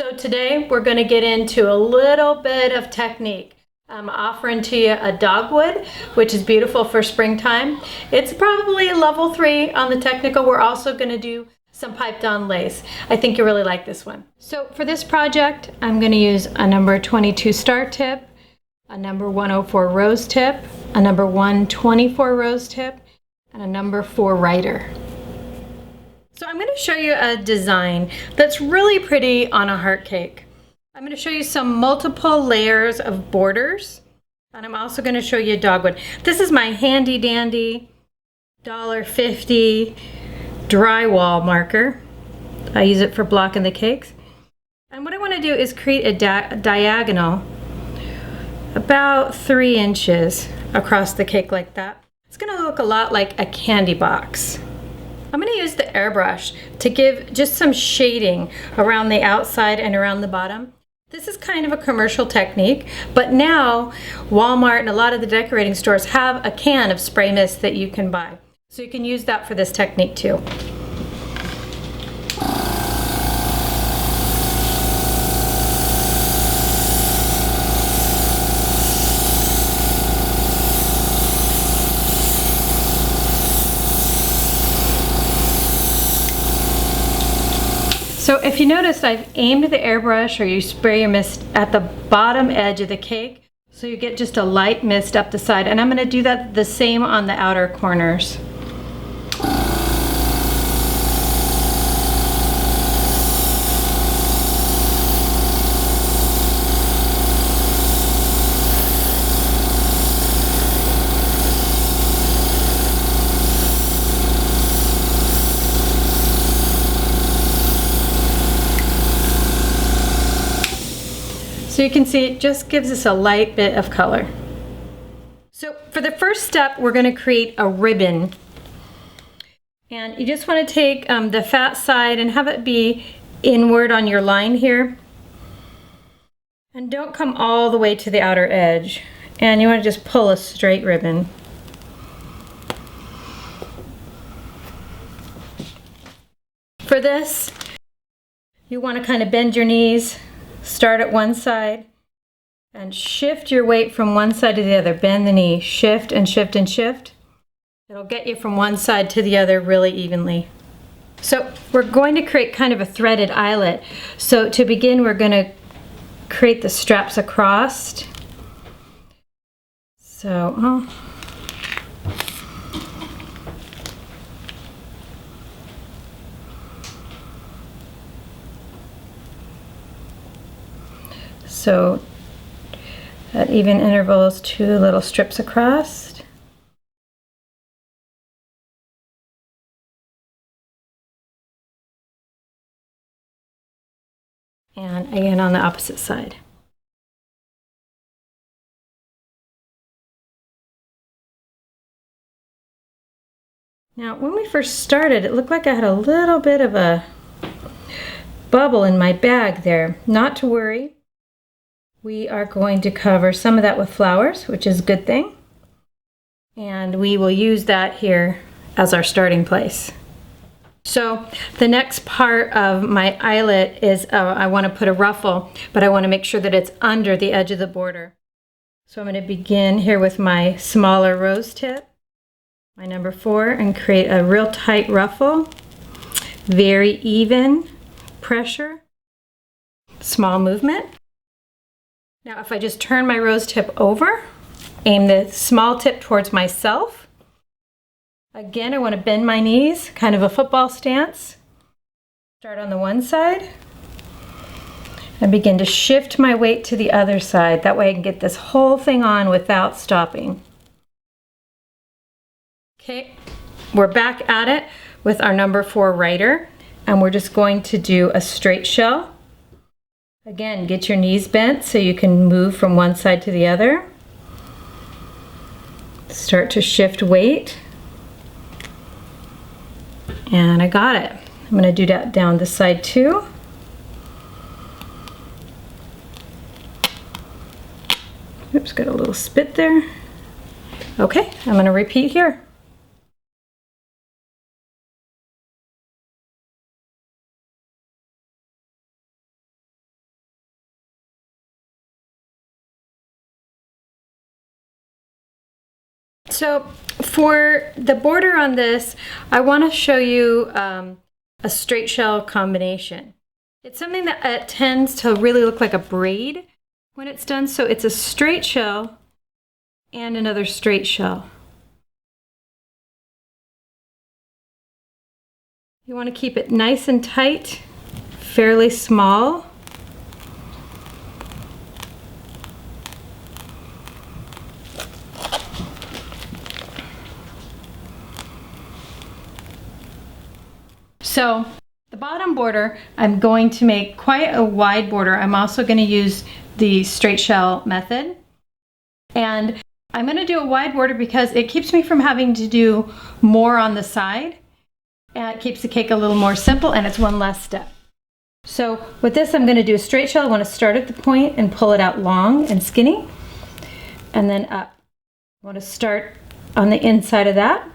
So today we're going to get into a little bit of technique. I'm offering to you a dogwood, which is beautiful for springtime. It's probably a level 3 on the technical. We're also going to do some piped on lace. I think you really like this one. So for this project, I'm going to use a number 22 star tip, a number 104 rose tip, a number 124 rose tip, and a number 4 rider. So I'm going to show you a design that's really pretty on a heart cake. I'm going to show you some multiple layers of borders, and I'm also going to show you dogwood. This is my handy dandy $1.50 drywall marker. I use it for blocking the cakes. And what I want to do is create a diagonal about 3 inches across the cake like that. It's going to look a lot like a candy box. I'm going to use the airbrush to give just some shading around the outside and around the bottom. This is kind of a commercial technique, but now Walmart and a lot of the decorating stores have a can of spray mist that you can buy. So you can use that for this technique too. So if you noticed, I've aimed the airbrush, or you spray your mist at the bottom edge of the cake, so you get just a light mist up the side. And I'm going to do that the same on the outer corners. So you can see it just gives us a light bit of color. So for the first step, we're going to create a ribbon. And you just want to take the fat side and have it be inward on your line here. And don't come all the way to the outer edge. And you want to just pull a straight ribbon. For this, you want to kind of bend your knees. Start at one side and shift your weight from one side to the other. Bend the knee, shift and shift and shift. It'll get you from one side to the other really evenly. So we're going to create kind of a threaded eyelet. So to begin, we're going to create the straps across. So, So at even intervals, 2 little strips across. And again on the opposite side. Now when we first started, it looked like I had a little bit of a bubble in my bag there. Not to worry. We are going to cover some of that with flowers, which is a good thing. And we will use that here as our starting place. So the next part of my eyelet is I want to put a ruffle, but I want to make sure that it's under the edge of the border. So I'm going to begin here with my smaller rose tip, my number 4, and create a real tight ruffle. Very even pressure, small movement. Now if I just turn my rose tip over, aim the small tip towards myself. Again, I want to bend my knees, kind of a football stance. Start on the one side and begin to shift my weight to the other side. That way I can get this whole thing on without stopping. Okay, we're back at it with our number 4 rider, and we're just going to do a straight shell. Again, get your knees bent so you can move from one side to the other. Start to shift weight. And I got it. I'm going to do that down this side too. Oops, got a little spit there. Okay, I'm going to repeat here. So for the border on this, I want to show you a straight shell combination. It's something that tends to really look like a braid when it's done. So it's a straight shell and another straight shell. You want to keep it nice and tight, fairly small. So the bottom border, I'm going to make quite a wide border. I'm also going to use the straight shell method. And I'm going to do a wide border because it keeps me from having to do more on the side. And it keeps the cake a little more simple, and it's one less step. So with this, I'm going to do a straight shell. I want to start at the point and pull it out long and skinny, and then up. I want to start on the inside of that.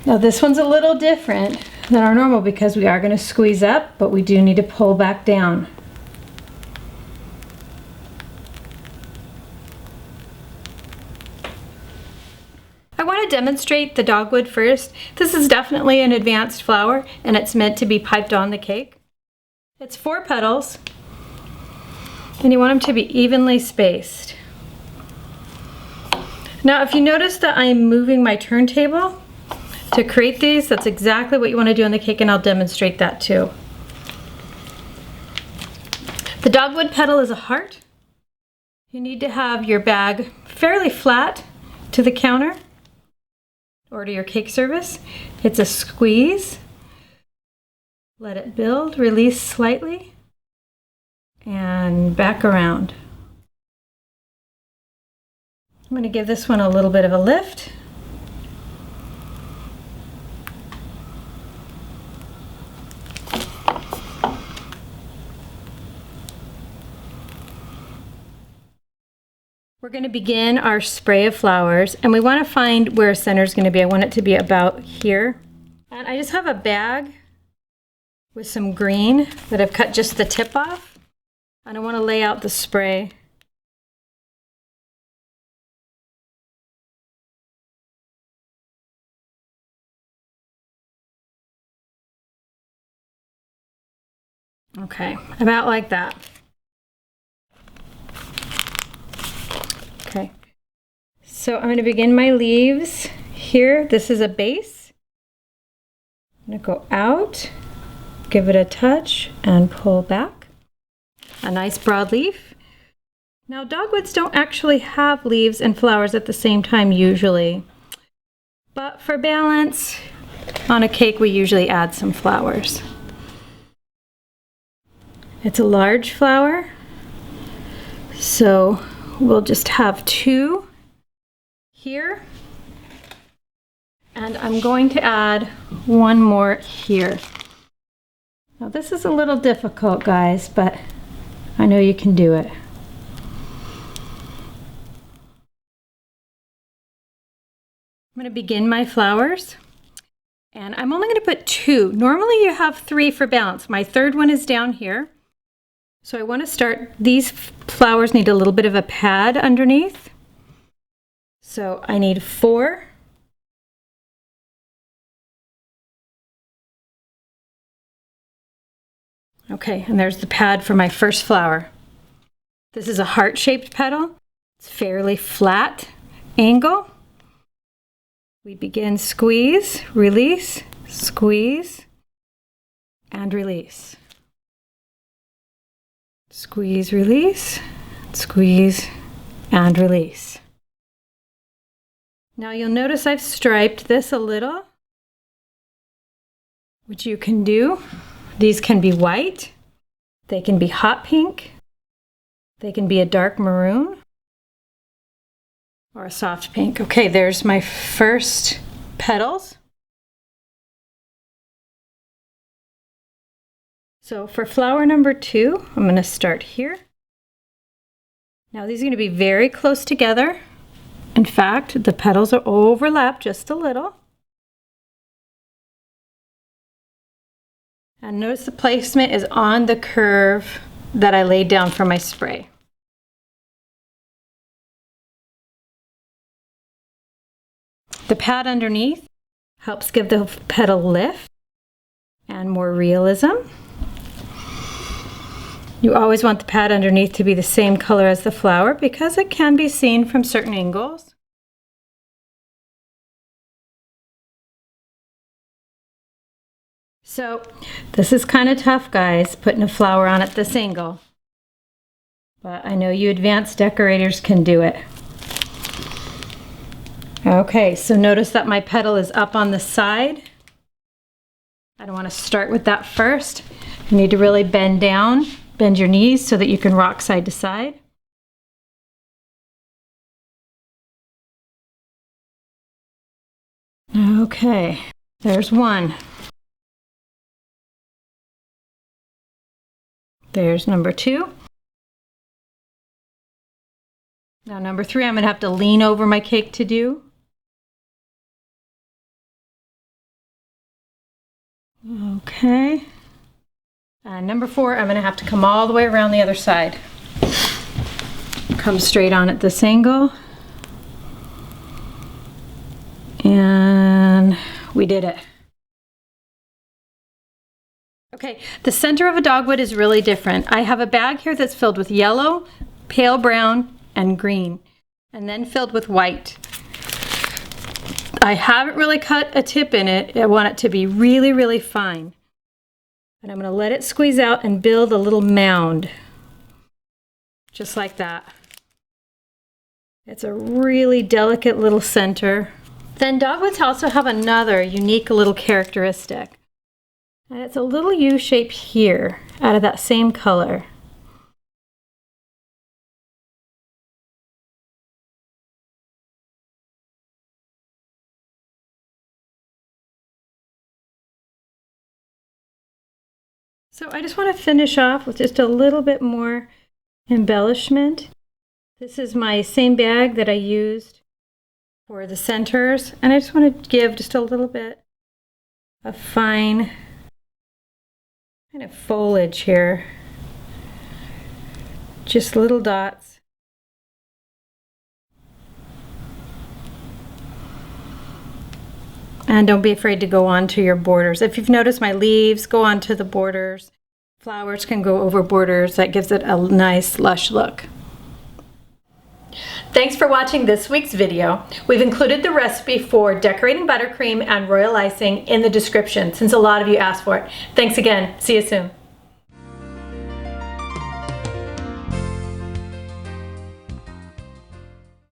Now this one's a little different than our normal because we are going to squeeze up, but we do need to pull back down. I want to demonstrate the dogwood first. This is definitely an advanced flower, and it's meant to be piped on the cake. It's 4 petals, and you want them to be evenly spaced. Now if you notice that I'm moving my turntable to create these, that's exactly what you want to do on the cake, and I'll demonstrate that too. The dogwood petal is a heart. You need to have your bag fairly flat to the counter or to your cake service. It's a squeeze. Let it build, release slightly, and back around. I'm going to give this one a little bit of a lift. We're going to begin our spray of flowers, and we want to find where a center is going to be. I want it to be about here. And I just have a bag with some green that I've cut just the tip off, and I want to lay out the spray. Okay, about like that. Okay, so I'm going to begin my leaves here. This is a base. I'm going to go out, give it a touch, and pull back. A nice broad leaf. Now dogwoods don't actually have leaves and flowers at the same time usually, but for balance on a cake we usually add some flowers. It's a large flower, so we'll just have 2 here, and I'm going to add 1 more here. Now this is a little difficult, guys, but I know you can do it. I'm going to begin my flowers, and I'm only going to put 2. Normally you have 3 for balance. My third one is down here. So I want to start, these flowers need a little bit of a pad underneath. So I need 4. Okay, and there's the pad for my first flower. This is a heart-shaped petal. It's fairly flat angle. We begin squeeze, release, squeeze, and release. Squeeze, release, squeeze, and release. Now you'll notice I've striped this a little, which you can do. These can be white, they can be hot pink, they can be a dark maroon, or a soft pink. Okay, there's my first petals. So for flower number 2, I'm going to start here. Now these are going to be very close together. In fact, the petals are overlapped just a little. And notice the placement is on the curve that I laid down for my spray. The pad underneath helps give the petal lift and more realism. You always want the pad underneath to be the same color as the flower because it can be seen from certain angles. So this is kind of tough, guys, putting a flower on at this angle. But I know you advanced decorators can do it. Okay, so notice that my petal is up on the side. I don't want to start with that first. You need to really bend down, bend your knees so that you can rock side to side. Okay, there's one. There's number 2. Now number 3, I'm going to have to lean over my cake to do. Okay. And number 4, I'm going to have to come all the way around the other side. Come straight on at this angle. And we did it. Okay, the center of a dogwood is really different. I have a bag here that's filled with yellow, pale brown, and green, and then filled with white. I haven't really cut a tip in it. I want it to be really, really fine. And I'm going to let it squeeze out and build a little mound. Just like that. It's a really delicate little center. Then dogwoods also have another unique little characteristic. And it's a little U shape here out of that same color. So I just want to finish off with just a little bit more embellishment. This is my same bag that I used for the centers, and I just want to give just a little bit of fine kind of foliage here. Just little dots. And don't be afraid to go on to your borders. If you've noticed my leaves go on to the borders, flowers can go over borders. That gives it a nice lush look. Thanks for watching this week's video. We've included the recipe for decorating buttercream and royal icing in the description since a lot of you asked for it. Thanks again. See you soon.